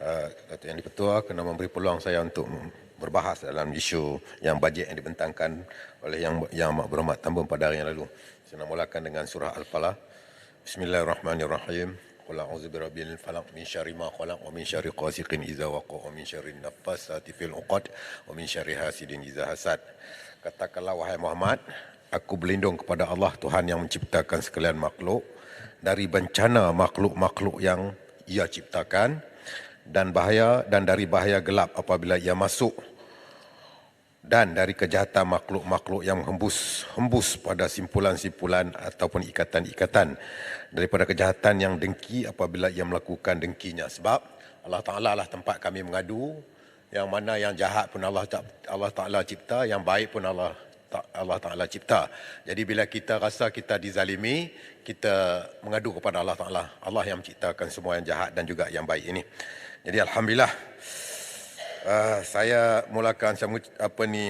Datuk Yang di-Pertua kena memberi peluang saya untuk berbahas dalam isu yang bajet yang dibentangkan oleh Yang Amat Berhormat Tambun pada hari yang lalu. Saya nak mulakan dengan surah Al-Falaq. Bismillahirrahmanirrahim. Qul a'udzu birabbil falaq min syarri ma khalaq wa min syarri ghasiqin idza waqa wa min syarri naffasati fil 'uqad wa min syarri hasidin idza hasad. Katakanlah wahai Muhammad, aku berlindung kepada Allah Tuhan yang menciptakan sekalian makhluk dari bencana makhluk-makhluk yang Ia ciptakan dan dari bahaya gelap apabila ia masuk dan dari kejahatan makhluk-makhluk yang hembus pada simpulan-simpulan ataupun ikatan-ikatan daripada kejahatan yang dengki apabila ia melakukan dengkinya. Sebab Allah Ta'ala lah tempat kami mengadu, yang mana yang jahat pun Allah Ta'ala cipta, yang baik pun Allah Ta'ala cipta. Jadi bila kita rasa kita dizalimi, kita mengadu kepada Allah Ta'ala. Allah yang menciptakan semua yang jahat dan juga yang baik ini. Jadi Alhamdulillah, saya mulakan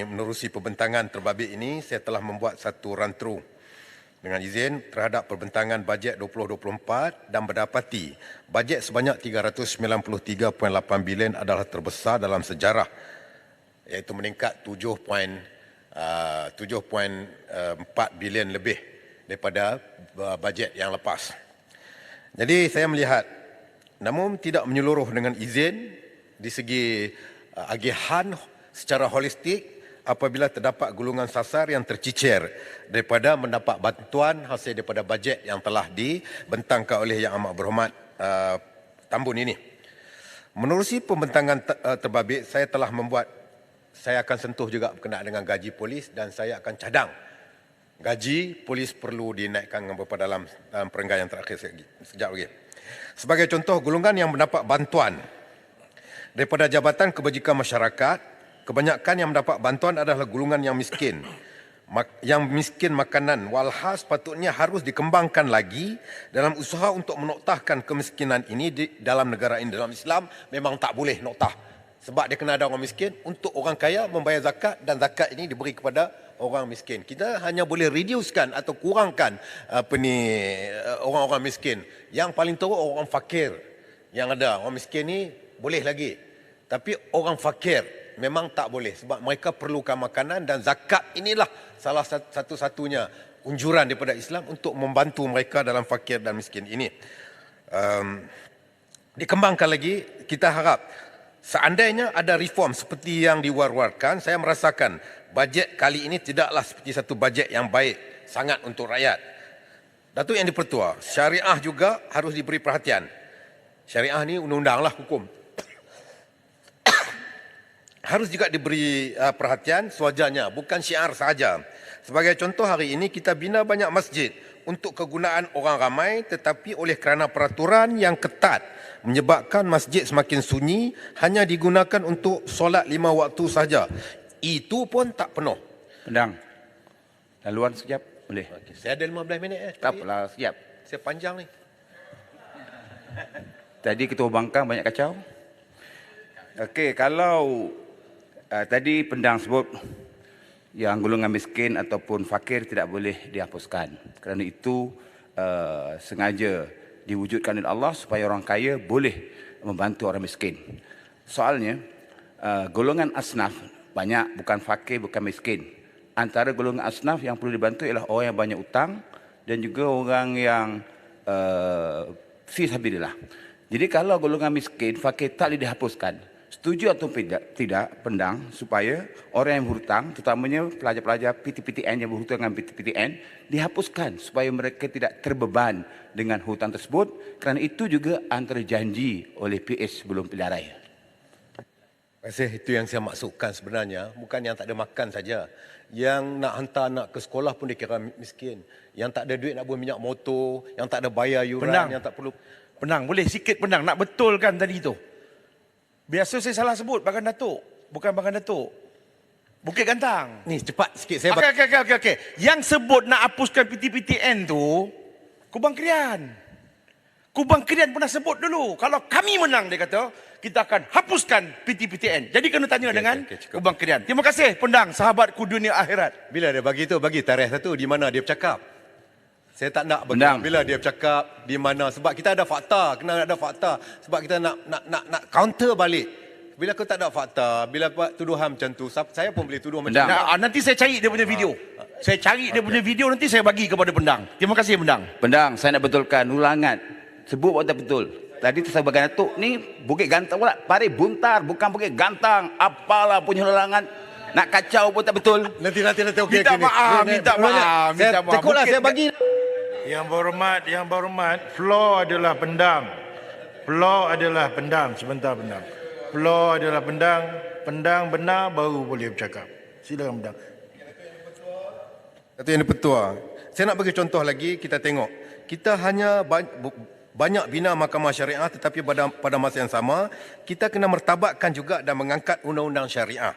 menerusi pembentangan terbabit ini. Saya telah membuat satu run through dengan izin terhadap perbentangan bajet 2024 dan berdapati bajet sebanyak 393.8 bilion adalah terbesar dalam sejarah, iaitu meningkat 7.4 bilion lebih daripada bajet yang lepas. Jadi saya melihat, namun tidak menyeluruh dengan izin di segi agihan secara holistik apabila terdapat golongan sasar yang tercicir daripada mendapat bantuan hasil daripada bajet yang telah dibentangkan oleh Yang Amat Berhormat Tambun ini. Menerusi pembentangan terbabit, saya akan sentuh juga berkenaan dengan gaji polis dan saya akan cadang gaji polis perlu dinaikkan dalam perenggan yang terakhir sekejap lagi. Sebagai contoh, golongan yang mendapat bantuan daripada Jabatan Kebajikan Masyarakat, kebanyakan yang mendapat bantuan adalah golongan yang miskin. Yang miskin makanan, walhas sepatutnya harus dikembangkan lagi dalam usaha untuk menoktahkan kemiskinan ini dalam negara ini. Dalam Islam memang tak boleh noktah, sebab dia kena ada orang miskin. Untuk orang kaya membayar zakat dan zakat ini diberi kepada orang miskin. Kita hanya boleh reducekan atau kurangkan orang-orang miskin. Yang paling teruk orang fakir yang ada. Orang miskin ni boleh lagi, tapi orang fakir memang tak boleh, sebab mereka perlukan makanan dan zakat inilah salah satu-satunya unjuran daripada Islam untuk membantu mereka dalam fakir dan miskin ini. Dikembangkan lagi, kita harap seandainya ada reform seperti yang diwar-warkan, saya merasakan bajet kali ini tidaklah seperti satu bajet yang baik sangat untuk rakyat. Datuk Yang di-Pertua, syariah juga harus diberi perhatian. Syariah ni undang-undang lah, hukum. Harus juga diberi perhatian sewajarnya, bukan syiar sahaja. Sebagai contoh, hari ini kita bina banyak masjid untuk kegunaan orang ramai, tetapi oleh kerana peraturan yang ketat menyebabkan masjid semakin sunyi, hanya digunakan untuk solat 5 waktu sahaja. Itu pun tak penuh. Pendang, laluan sekejap boleh? Okay, saya ada 15 minit. Tak apalah, sekejap. Saya panjang ni. Tadi Ketua Bangkang banyak kacau. Okey, kalau tadi Pendang sebut yang golongan miskin ataupun fakir tidak boleh dihapuskan. Kerana itu sengaja diwujudkan oleh Allah supaya orang kaya boleh membantu orang miskin. Soalnya, golongan asnaf banyak, bukan fakir, bukan miskin. Antara golongan asnaf yang perlu dibantu ialah orang yang banyak utang dan juga orang yang fi sabilillah. Jadi kalau golongan miskin, fakir tak boleh dihapuskan, setuju atau tidak Pendang supaya orang yang berhutang, terutamanya pelajar-pelajar PTPTN yang berhutang dengan PTPTN, dihapuskan supaya mereka tidak terbeban dengan hutang tersebut, kerana itu juga antara janji oleh PS sebelum pilihan raya. Terima kasih. Itu yang saya maksudkan sebenarnya. Bukan yang tak ada makan saja. Yang nak hantar anak ke sekolah pun dia kira miskin. Yang tak ada duit nak beli minyak motor, yang tak ada bayar yuran, Pendang, yang tak perlu. Pendang, boleh sikit Pendang, nak betulkan tadi tu. Biasa saya salah sebut Bagan Datuk, bukan Bagan Datuk. Bukit Gantang. Ni cepat sikit saya. Okey. Yang sebut nak hapuskan PTPTN tu, Kubang Krian. Kubang Krian pernah sebut dulu. Kalau kami menang, dia kata, kita akan hapuskan PTPTN. Jadi kena tanya dengan Kubang Krian. Terima kasih Pendang, sahabatku dunia akhirat. Bila dia bagi tu, bagi tarikh satu di mana dia bercakap. Saya tak nak Bendang. bila dia bercakap di mana, sebab kita ada fakta, kena ada fakta, sebab kita nak counter balik. Bila kau tak ada fakta, bila buat tuduhan macam tu, saya pun boleh tuduh macam Bendang. tu. Nanti saya cari dia punya video. Saya cari dia punya video, nanti saya bagi kepada Bendang. Terima kasih Bendang. Bendang, saya nak betulkan ulangan. Sebut tak betul. Tadi tu saya bagi Datuk ni Bukit Gantang pula. Pari Buntar, bukan Bukit Gantang. Apalah punya ulangan. Nak kacau pun tak betul. Nanti okey. Minta maaf, minta maaf, minta maaf. Tekuklah Bukit saya bagi. Yang berhormat, floor adalah pendam. Floor adalah pendam. Sebentar pendam. Floor adalah pendang benar baru boleh bercakap. Silakan pendang. Datuk Yang di-Pertua, saya nak bagi contoh lagi, kita tengok. Kita hanya banyak bina mahkamah syariah, tetapi pada masa yang sama, kita kena mertabatkan juga dan mengangkat undang-undang syariah.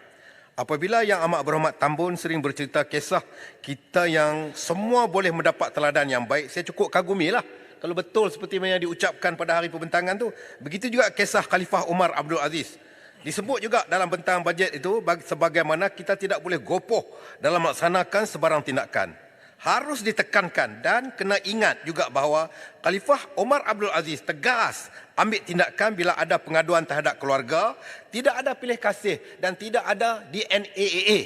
Apabila Yang Amat Berhormat Tambun sering bercerita kisah kita yang semua boleh mendapat teladan yang baik, saya cukup kagumilah. Kalau betul seperti yang diucapkan pada hari pembentangan tu. Begitu juga kisah Khalifah Umar Abdul Aziz. Disebut juga dalam bentang bajet itu sebagaimana kita tidak boleh gopoh dalam melaksanakan sebarang tindakan. Harus ditekankan dan kena ingat juga bahawa Khalifah Umar Abdul Aziz tegas ambil tindakan bila ada pengaduan terhadap keluarga, tidak ada pilih kasih dan tidak ada DNAAA.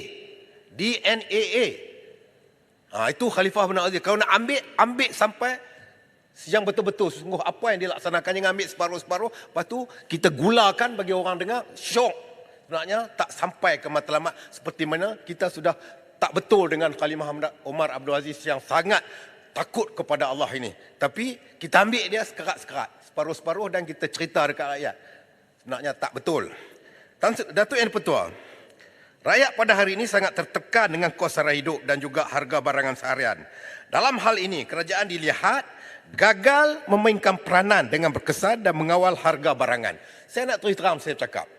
Itu Khalifah Abdul Aziz. Kalau nak ambil sampai yang betul-betul sungguh apa yang dilaksanakan, yang ambil separuh-separuh, lepas tu kita gulakan bagi orang dengar, syok. Sebenarnya tak sampai ke matlamat seperti mana kita sudah tak betul dengan Khalifah Umar Abdul Aziz yang sangat takut kepada Allah ini. Tapi kita ambil dia sekerat-sekerat, separuh-separuh dan kita cerita dekat rakyat. Sebenarnya tak betul. Datuk Yang di-Pertua, rakyat pada hari ini sangat tertekan dengan kos sara hidup dan juga harga barangan seharian. Dalam hal ini, kerajaan dilihat gagal memainkan peranan dengan berkesan dan mengawal harga barangan. Saya nak terus terang saya cakap.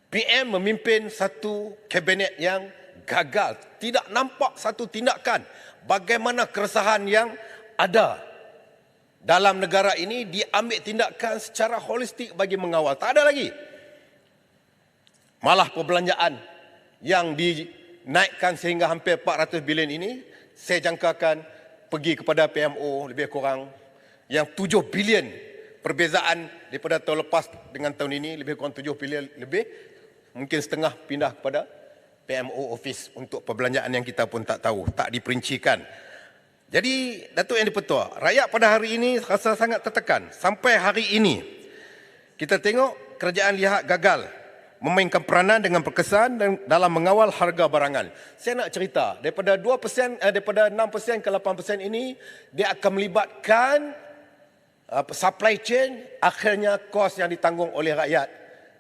PM memimpin satu kabinet yang gagal. Tidak nampak satu tindakan bagaimana keresahan yang ada dalam negara ini diambil tindakan secara holistik bagi mengawal. Tak ada lagi. Malah perbelanjaan yang dinaikkan sehingga hampir 400 bilion ini, saya jangkakan pergi kepada PMO lebih kurang yang 7 bilion perbezaan daripada tahun lepas dengan tahun ini, lebih kurang 7 bilion lebih, mungkin setengah pindah kepada PMO office untuk perbelanjaan yang kita pun tak tahu, tak diperincikan. Jadi Datuk Yang di-Pertua, rakyat pada hari ini rasa sangat tertekan. Sampai hari ini kita tengok kerajaan lihat gagal memainkan peranan dengan berkesan dan dalam mengawal harga barangan. Saya nak cerita, daripada 2%, daripada 6% ke 8% ini, dia akan melibatkan supply chain, akhirnya kos yang ditanggung oleh rakyat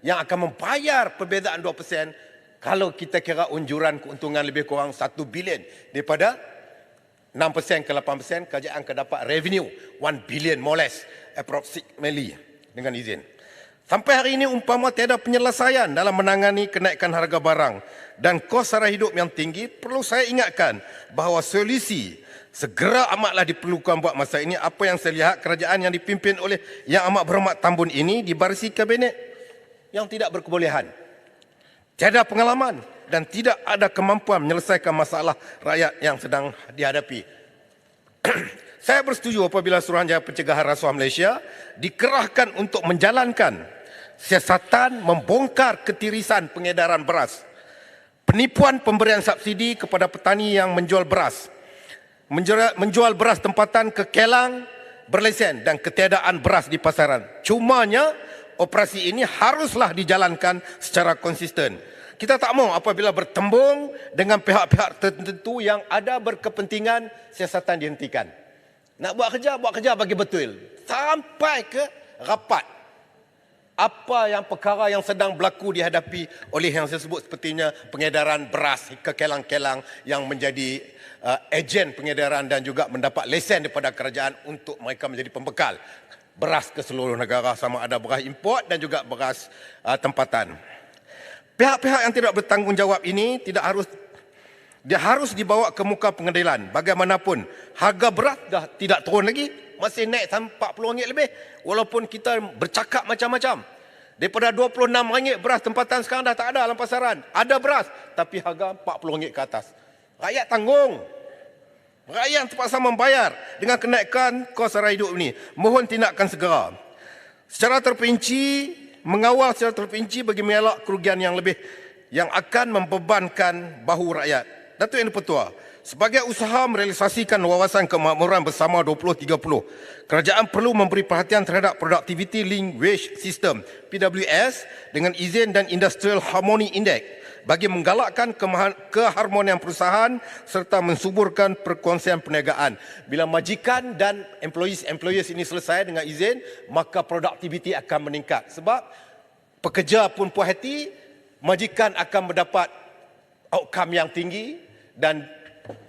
yang akan membayar perbezaan 2%. Kalau kita kira unjuran keuntungan lebih kurang 1 bilion, daripada 6% ke 8%, kerajaan akan dapat revenue 1 billion more or less, approximately, dengan izin. Sampai hari ini umpama tiada penyelesaian dalam menangani kenaikan harga barang dan kos sara hidup yang tinggi, perlu saya ingatkan bahawa solusi segera amatlah diperlukan buat masa ini. Apa yang saya lihat, kerajaan yang dipimpin oleh Yang Amat Berhormat Tambun ini dibarisi kabinet yang tidak berkebolehan, tiada pengalaman dan tidak ada kemampuan menyelesaikan masalah rakyat yang sedang dihadapi. Saya bersetuju apabila Suruhanjaya Pencegahan Rasuah Malaysia dikerahkan untuk menjalankan siasatan membongkar ketirisan pengedaran beras, penipuan pemberian subsidi kepada petani yang menjual beras, menjual beras tempatan ke kelang berlesen dan ketiadaan beras di pasaran. Cumanya operasi ini haruslah dijalankan secara konsisten. Kita tak mahu apabila bertembung dengan pihak-pihak tertentu yang ada berkepentingan, siasatan dihentikan. Nak buat kerja bagi betul. Sampai ke rapat. Apa yang perkara yang sedang berlaku dihadapi oleh yang saya sebut sepertinya pengedaran beras ke kelang-kelang yang menjadi ejen pengedaran dan juga mendapat lesen daripada kerajaan untuk mereka menjadi pembekal beras ke seluruh negara, sama ada beras import dan juga beras tempatan. Pihak-pihak yang tidak bertanggungjawab ini dia harus dibawa ke muka pengadilan. Bagaimanapun harga beras dah tidak turun lagi, masih naik sampai RM40 lebih. Walaupun kita bercakap macam-macam. Daripada RM26 beras tempatan sekarang dah tak ada dalam pasaran. Ada beras tapi harga RM40 ke atas. Rakyat tanggung. Rakyat terpaksa membayar dengan kenaikan kos sara hidup ini. Mohon tindakan segera. Secara terperinci, mengawal secara terperinci bagi mengelak kerugian yang lebih yang akan membebankan bahu rakyat. Datuk Yang di-Pertua, sebagai usaha merealisasikan wawasan kemakmuran bersama 2030, kerajaan perlu memberi perhatian terhadap Productivity Linked Wage System (PWS) dengan izin dan Industrial Harmony Index bagi menggalakkan keharmonian perusahaan serta mensuburkan perkongsian perniagaan. Bila majikan dan employees ini selesai dengan izin, maka produktiviti akan meningkat. Sebab pekerja pun puas hati, majikan akan mendapat outcome yang tinggi dan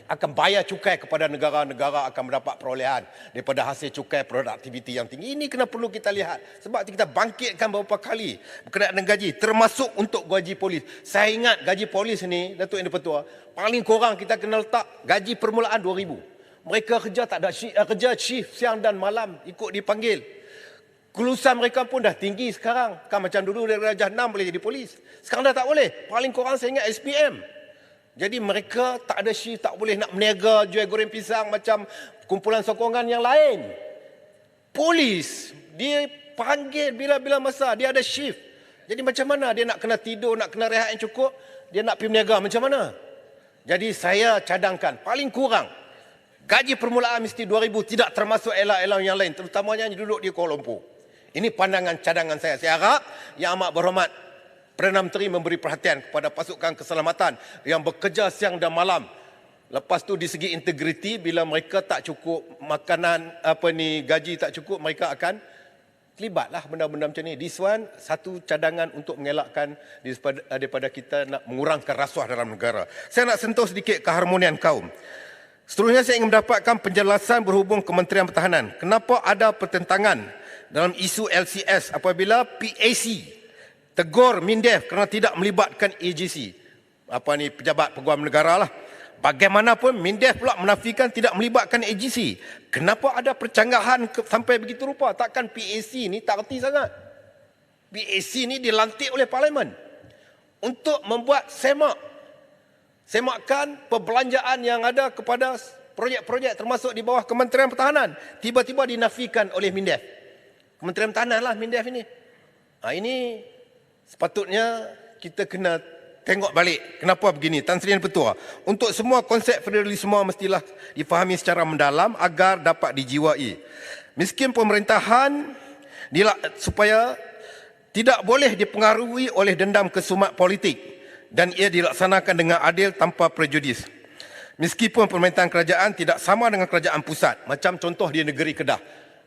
akan bayar cukai kepada negara-negara, akan mendapat perolehan daripada hasil cukai produktiviti yang tinggi. Ini kena perlu kita lihat. Sebab kita bangkitkan beberapa kali berkenaan dengan gaji, termasuk untuk gaji polis. Saya ingat gaji polis ni, Datuk Yang di-Pertua, paling kurang kita kena letak gaji permulaan 2,000. Mereka kerja tak ada kerja shift siang dan malam, ikut dipanggil. Kelulusan mereka pun dah tinggi sekarang. Kan macam dulu darjah 6 boleh jadi polis. Sekarang dah tak boleh. Paling kurang saya ingat SPM. Jadi mereka tak ada shift, tak boleh nak berniaga, jual goreng pisang macam kumpulan sokongan yang lain. Polis, dia panggil bila-bila masa, dia ada shift. Jadi macam mana dia nak kena tidur, nak kena rehat yang cukup, dia nak pergi berniaga macam mana? Jadi saya cadangkan, paling kurang, gaji permulaan mesti 2,000, tidak termasuk elang-elang yang lain, terutamanya yang duduk di Kuala Lumpur. Ini pandangan cadangan saya. Saya harap Yang Amat Berhormat Perdana Menteri memberi perhatian kepada pasukan keselamatan yang bekerja siang dan malam. Lepas tu di segi integriti, bila mereka tak cukup makanan, gaji tak cukup, mereka akan terlibatlah benda-benda macam ni. This one, satu cadangan untuk mengelakkan daripada kita nak mengurangkan rasuah dalam negara. Saya nak sentuh sedikit keharmonian kaum. Seterusnya saya ingin mendapatkan penjelasan berhubung Kementerian Pertahanan. Kenapa ada pertentangan dalam isu LCS apabila PAC tegur MINDEF kerana tidak melibatkan AGC. Pejabat Peguam Negara lah. Bagaimanapun MINDEF pula menafikan tidak melibatkan AGC. Kenapa ada percanggahan sampai begitu rupa? Takkan PAC ni tak reti sangat. PAC ni dilantik oleh Parlimen untuk membuat semakan perbelanjaan yang ada kepada projek-projek termasuk di bawah Kementerian Pertahanan. Tiba-tiba dinafikan oleh MINDEF. Kementerian Pertahanan lah MINDEF ini. Ini sepatutnya kita kena tengok balik kenapa begini. Tan Sri Yang-di-Pertua, untuk semua konsep federalisme mestilah difahami secara mendalam agar dapat dijiwai. Miskin pemerintahan supaya tidak boleh dipengaruhi oleh dendam kesumat politik dan ia dilaksanakan dengan adil tanpa prejudis. Meskipun pemerintahan kerajaan tidak sama dengan kerajaan pusat, macam contoh di negeri Kedah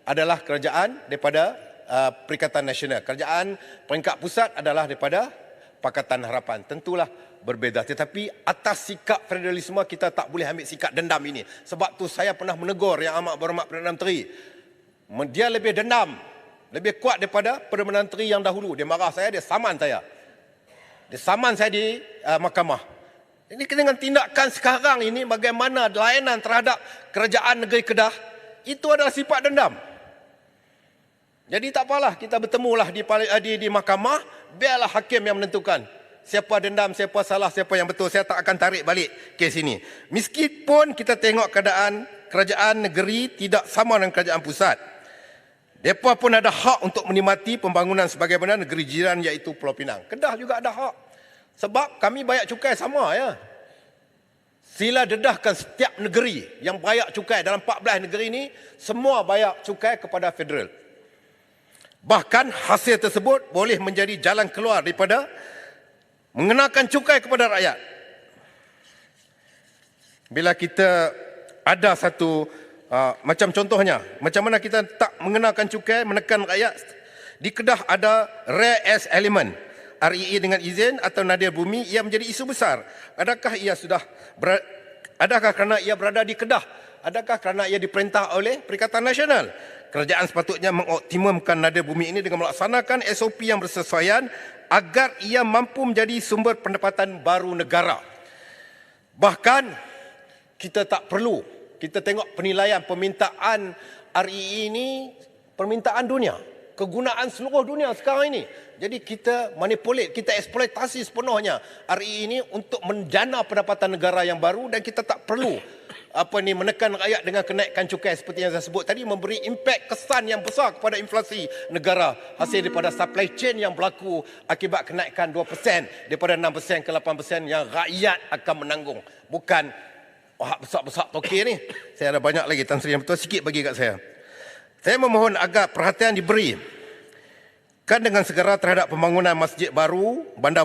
adalah kerajaan daripada Perikatan Nasional. Kerajaan peringkat pusat adalah daripada Pakatan Harapan. Tentulah berbeza. Tetapi atas sikap federalisme kita tak boleh ambil sikap dendam ini. Sebab tu saya pernah menegur Yang Amat Berhormat Perdana Menteri. Dia lebih dendam, lebih kuat daripada Perdana Menteri yang dahulu. Dia marah saya, dia saman saya. Dia saman saya di mahkamah. Ini dengan tindakan sekarang ini bagaimana layanan terhadap kerajaan negeri Kedah, itu adalah sifat dendam. Jadi tak apalah, kita bertemulah di mahkamah, biarlah hakim yang menentukan siapa dendam, siapa salah, siapa yang betul. Saya tak akan tarik balik kes ini. Meskipun kita tengok keadaan kerajaan negeri tidak sama dengan kerajaan pusat, mereka pun ada hak untuk menikmati pembangunan sebagaimana negeri jiran iaitu Pulau Pinang. Kedah juga ada hak. Sebab kami bayar cukai sama ya. Sila dedahkan setiap negeri yang bayar cukai dalam 14 negeri ini, semua bayar cukai kepada federal. Bahkan hasil tersebut boleh menjadi jalan keluar daripada mengenakan cukai kepada rakyat. Bila kita ada satu, macam contohnya, macam mana kita tak mengenakan cukai, menekan rakyat. Di Kedah ada rare earth element, REE dengan izin atau nadir bumi, ia menjadi isu besar. Adakah kerana ia berada di Kedah? Adakah kerana ia diperintah oleh Perikatan Nasional? Kerajaan sepatutnya mengoptimumkan nadir bumi ini dengan melaksanakan SOP yang bersesuaian agar ia mampu menjadi sumber pendapatan baru negara. Bahkan kita tak perlu, kita tengok penilaian permintaan REE ini permintaan dunia. kegunaan seluruh dunia sekarang ini. Jadi kita manipulate, kita eksploitasi sepenuhnya RE ini untuk menjana pendapatan negara yang baru, dan kita tak perlu menekan rakyat dengan kenaikan cukai seperti yang saya sebut tadi, memberi impak kesan yang besar kepada inflasi negara hasil daripada supply chain yang berlaku akibat kenaikan 2% daripada 6% ke 8% yang rakyat akan menanggung, bukan hak besar-besar toke ni. Saya ada banyak lagi, Tan Sri, yang betul sikit bagi kat saya. Saya memohon agar perhatian diberi kan dengan segera terhadap pembangunan masjid baru, bandar